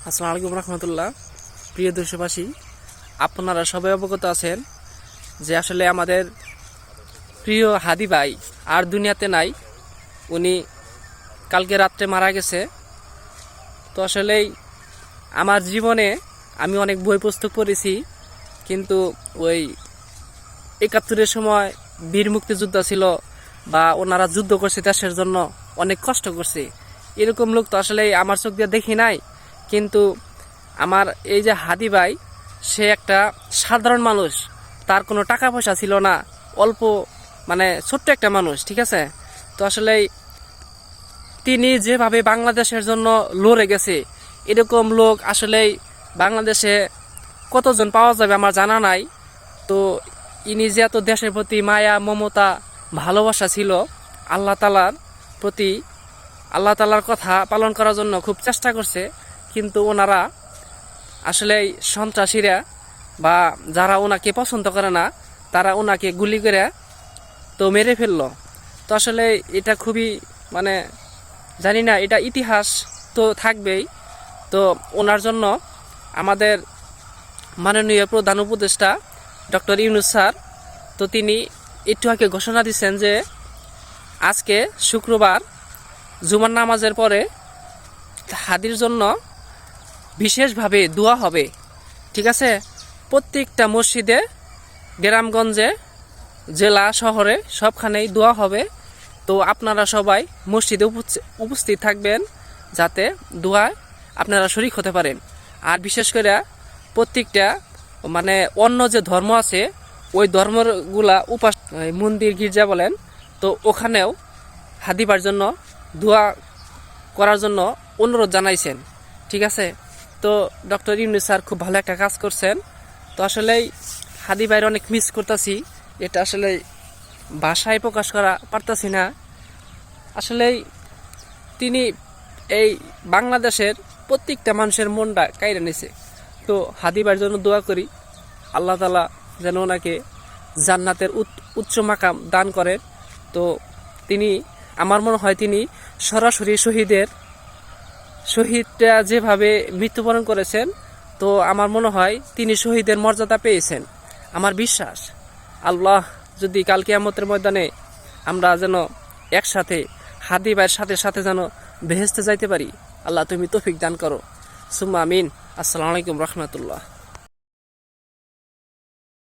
আসসালামু আলাইকুম রহমতুল্লাহ। প্রিয় দেশবাসী, আপনারা সবাই অবগত আছেন যে আসলে আমাদের প্রিয় হাদি ভাই আর দুনিয়াতে নাই। উনি কালকে রাত্রে মারা গেছে। তো আসলেই আমার জীবনে আমি অনেক বই পুস্তক পড়েছি, কিন্তু ওই ৭১-এর সময় বীর মুক্তিযোদ্ধা ছিল বা ওনারা যুদ্ধ করছে দেশের জন্য, অনেক কষ্ট করছে, এরকম লোক তো আসলে আমার চোখ দিয়ে দেখি নাই। কিন্তু আমার এই যে হাদি ভাই, সে একটা সাধারণ মানুষ, তার কোনো টাকা পয়সা ছিল না, অল্প মানে ছোট্ট একটা মানুষ, ঠিক আছে। তো আসলে তিনি যেভাবে বাংলাদেশের জন্য লড়ে গেছে, এরকম লোক আসলেই বাংলাদেশে কতজন পাওয়া যাবে আমার জানা নাই। তো ইনি যে এত দেশের প্রতি মায়া মমতা ভালোবাসা ছিল, আল্লাহ তালার প্রতি, আল্লাহ তালার কথা পালন করার জন্য খুব চেষ্টা করছে, কিন্তু ওনারা আসলে সন্ত্রাসীরা বা যারা ওনাকে পছন্দ করে না, তারা ওনাকে গুলি করে তো মেরে ফেললো। তো আসলে এটা খুবই মানে জানি না, এটা ইতিহাস তো থাকবেই। তো ওনার জন্য আমাদের মাননীয় প্রধান উপদেষ্টা ডক্টর ইউনূস স্যার, তো তিনি একটু আগে ঘোষণা দিচ্ছেন যে আজকে শুক্রবার জুমার নামাজের পরে হাদির জন্য বিশেষভাবে দোয়া হবে, ঠিক আছে। প্রত্যেকটা মসজিদে, গ্রামগঞ্জে, জেলা শহরে সবখানেই দোয়া হবে। তো আপনারা সবাই মসজিদে উপস্থিত থাকবেন, যাতে দোয়ায় আপনারা শরীক হতে পারেন। আর বিশেষ করে প্রত্যেকটা মানে অন্য যে ধর্ম আছে, ওই ধর্মগুলা মন্দির গির্জা বলেন, তো ওখানেও হাদিবার জন্য দোয়া করার জন্য অনুরোধ জানাইছেন, ঠিক আছে। তো ডক্টর ইউনূস স্যার খুব ভালো একটা কাজ করছেন। তো আসলেই হাদি ভাইয়ের অনেক মিস করতেছি, এটা আসলে ভাষায় প্রকাশ করা পারতাছি না। আসলেই তিনি এই বাংলাদেশের প্রত্যেকটা মানুষের মনটা কাইরা নিছে। তো হাদি ভাইয়ের জন্য দোয়া করি, আল্লাহ তাআলা যেন ওনাকে জান্নাতের উচ্চ মাকাম দান করেন। তো তিনি, আমার মনে হয় তিনি সরাসরি শহীদরা যেভাবে মৃত্যুবরণ করেছেন, তো আমার মনে হয় তিনি শহীদের মর্যাদা পেয়েছেন। আমার বিশ্বাস আল্লাহ যদি কাল কিয়ামতের ময়দানে আমরা যেন একসাথে হাদি ভাইয়ের সাথে সাথে যেন বেহেশতে যাইতে পারি, আল্লাহ তুমি তৌফিক দান করো, সুম্মা আমিন। আসসালামু আলাইকুম রহমতুল্লাহ।